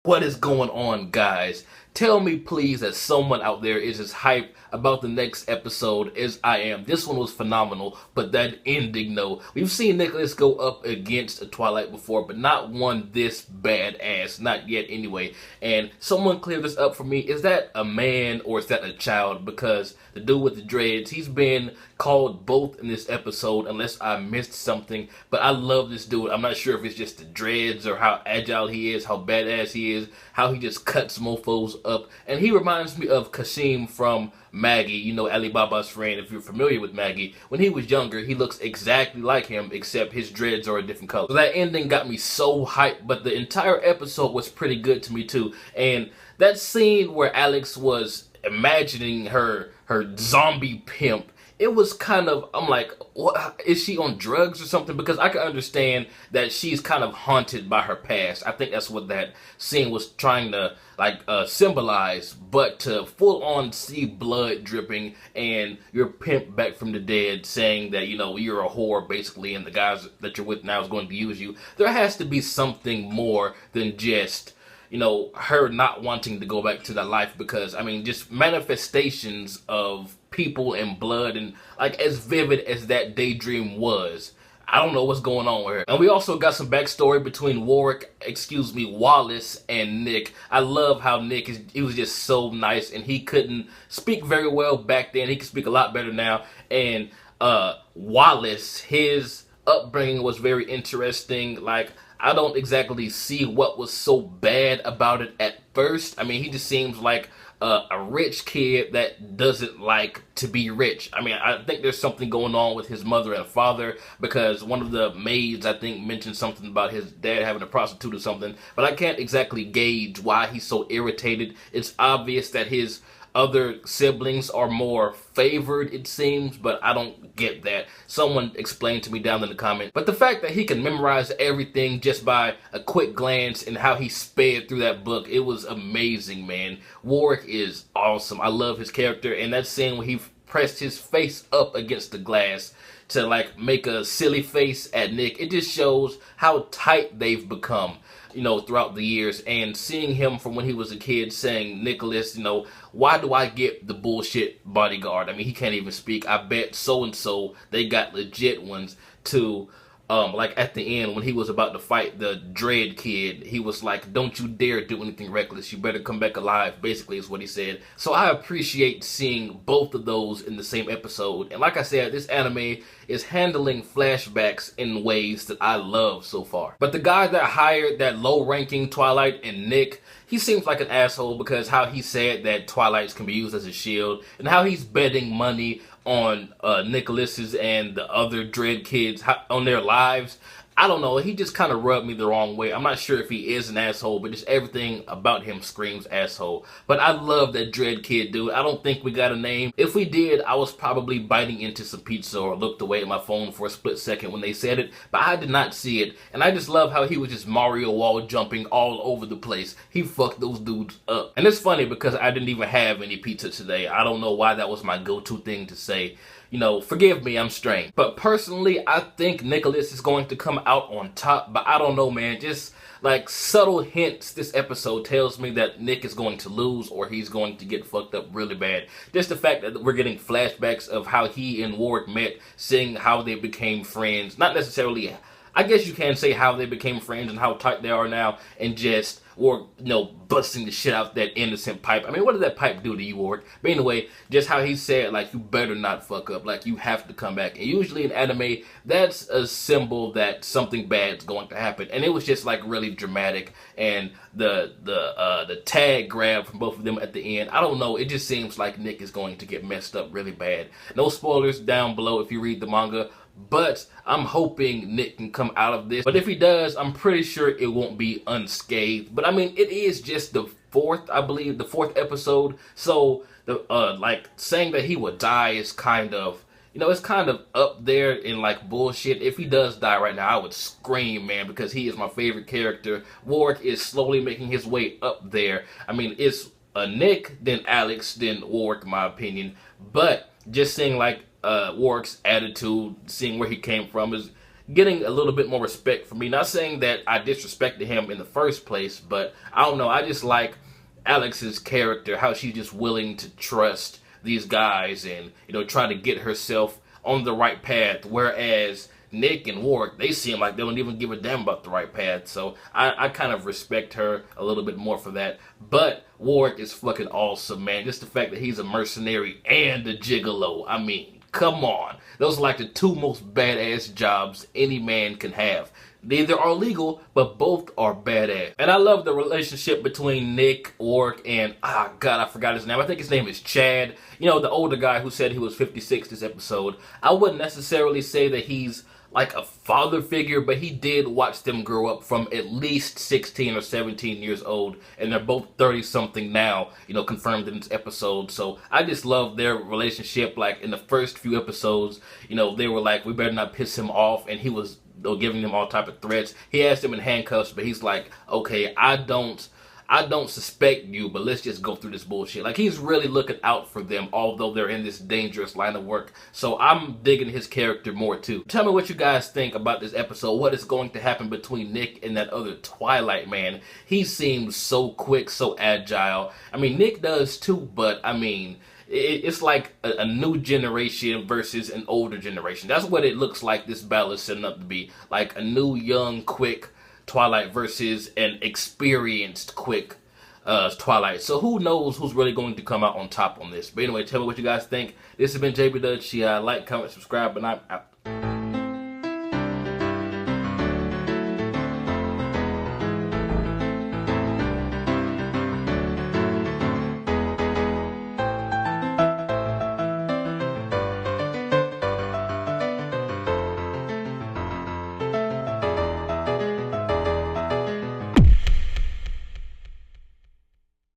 What is going on, guys? Tell me please that someone out there is as hyped about the next episode as I am. This one was phenomenal, but that ending, no. We've seen Nicolas go up against a Twilight before, but not one this badass. Not yet anyway. And someone clear this up for me. Is that a man or is that a child? Because the dude with the dreads, he's been called both in this episode unless I missed something. But I love this dude. I'm not sure if it's just the dreads or how agile he is, how badass he is, how he just cuts mofos up. And he reminds me of Kasim from Maggie, you know, Alibaba's friend, if you're familiar with Maggie. When he was younger, he looks exactly like him, except his dreads are a different color. So that ending got me so hyped, but the entire episode was pretty good to me too. And that scene where Alex was imagining her zombie pimp, it was kind of, I'm like, what, is she on drugs or something? Because I can understand that she's kind of haunted by her past. I think that's what that scene was trying to symbolize. But to full on see blood dripping and your pimp back from the dead saying that, you know, you're a whore basically and the guys that you're with now is going to use you, there has to be something more than just, you know, her not wanting to go back to that life. Because, I mean, just manifestations of people and blood and like as vivid as that daydream was, I don't know what's going on with her. And we also got some backstory between Wallace and Nick. I love how Nick he was just so nice and he couldn't speak very well back then. He can speak a lot better now. And Wallace, his upbringing was very interesting. Like, I don't exactly see what was so bad about it at first. I mean, he just seems like a rich kid that doesn't like to be rich. I mean, I think there's something going on with his mother and father, because one of the maids, I think, mentioned something about his dad having a prostitute or something, but I can't exactly gauge why he's so irritated. It's obvious that his other siblings are more favored, it seems, but I don't get that. Someone explain to me down in the comment. But the fact that he can memorize everything just by a quick glance and how he sped through that book, it was amazing, man. Worick is awesome. I love his character, and that scene where he pressed his face up against the glass to like make a silly face at Nick, it just shows how tight they've become, you know, throughout the years. And seeing him from when he was a kid saying, Nicolas, you know, why do I get the bullshit bodyguard? I mean, he can't even speak. I bet so-and-so, they got legit ones to, like at the end when he was about to fight the dread kid, he was like, don't you dare do anything reckless. You better come back alive, basically is what he said. So I appreciate seeing both of those in the same episode. And like I said, this anime is handling flashbacks in ways that I love so far. But the guy that hired that low-ranking Twilight and Nick, he seems like an asshole because how he said that Twilights can be used as a shield and how he's betting money on Nicolas's and the other Dread kids on their lives. I don't know, he just kind of rubbed me the wrong way. I'm not sure if he is an asshole, but just everything about him screams asshole. But I love that Dread kid, dude. I don't think we got a name. If we did, I was probably biting into some pizza or looked away at my phone for a split second when they said it, but I did not see it. And I just love how he was just Mario wall jumping all over the place. He fucked those dudes up. And it's funny because I didn't even have any pizza today. I don't know why that was my go-to thing to say. You know, forgive me, I'm strange. But personally, I think Nicolas is going to come out on top. But I don't know, man. Just like subtle hints this episode tells me that Nick is going to lose or he's going to get fucked up really bad. Just the fact that we're getting flashbacks of how he and Worick met, seeing how they became friends. Not necessarily, I guess you can say how they became friends and how tight they are now, and just Worick, you know, busting the shit out that innocent pipe. I mean, what did that pipe do to you, Worick? But anyway, just how he said, like, you better not fuck up. Like, you have to come back. And usually in anime, that's a symbol that something bad's going to happen. And it was just, like, really dramatic. And the tag grab from both of them at the end, I don't know. It just seems like Nick is going to get messed up really bad. No spoilers down below if you read the manga. But I'm hoping Nick can come out of this. But if he does, I'm pretty sure it won't be unscathed. But I mean, it is just the fourth, I believe, the fourth episode. So, like, saying that he would die is kind of, you know, it's kind of up there in, like, bullshit. If he does die right now, I would scream, man, because he is my favorite character. Worick is slowly making his way up there. I mean, it's Nick, then Alex, then Worick, in my opinion. But just seeing, like, Worick's attitude, seeing where he came from, is getting a little bit more respect from me. Not saying that I disrespected him in the first place, but I don't know. I just like Alex's character, how she's just willing to trust these guys and, you know, try to get herself on the right path. Whereas Nick and Worick, they seem like they don't even give a damn about the right path. So I kind of respect her a little bit more for that. But Worick is fucking awesome, man. Just the fact that he's a mercenary and a gigolo. I mean, come on. Those are like the two most badass jobs any man can have. Neither are legal, but both are badass. And I love the relationship between Nick, Worick, and, God, I forgot his name. I think his name is Chad. You know, the older guy who said he was 56 this episode. I wouldn't necessarily say that he's like a father figure, but he did watch them grow up from at least 16 or 17 years old, and they're both 30-something now, you know, confirmed in this episode. So I just love their relationship. Like, in the first few episodes, you know, they were like, we better not piss him off, and he was giving them all type of threats. He has them in handcuffs, but he's like, okay, I don't suspect you, but let's just go through this bullshit. Like, he's really looking out for them, although they're in this dangerous line of work. So I'm digging his character more too. Tell me what you guys think about this episode. What is going to happen between Nick and that other Twilight man? He seems so quick, so agile. I mean, Nick does too, but I mean, it's like a new generation versus an older generation. That's what it looks like this battle is setting up to be. Like a new, young, quick Twilight versus an experienced, quick Twilight. So who knows who's really going to come out on top on this. But anyway, tell me what you guys think. This has been jbDAuchiha. Like, comment, subscribe, and I'm out.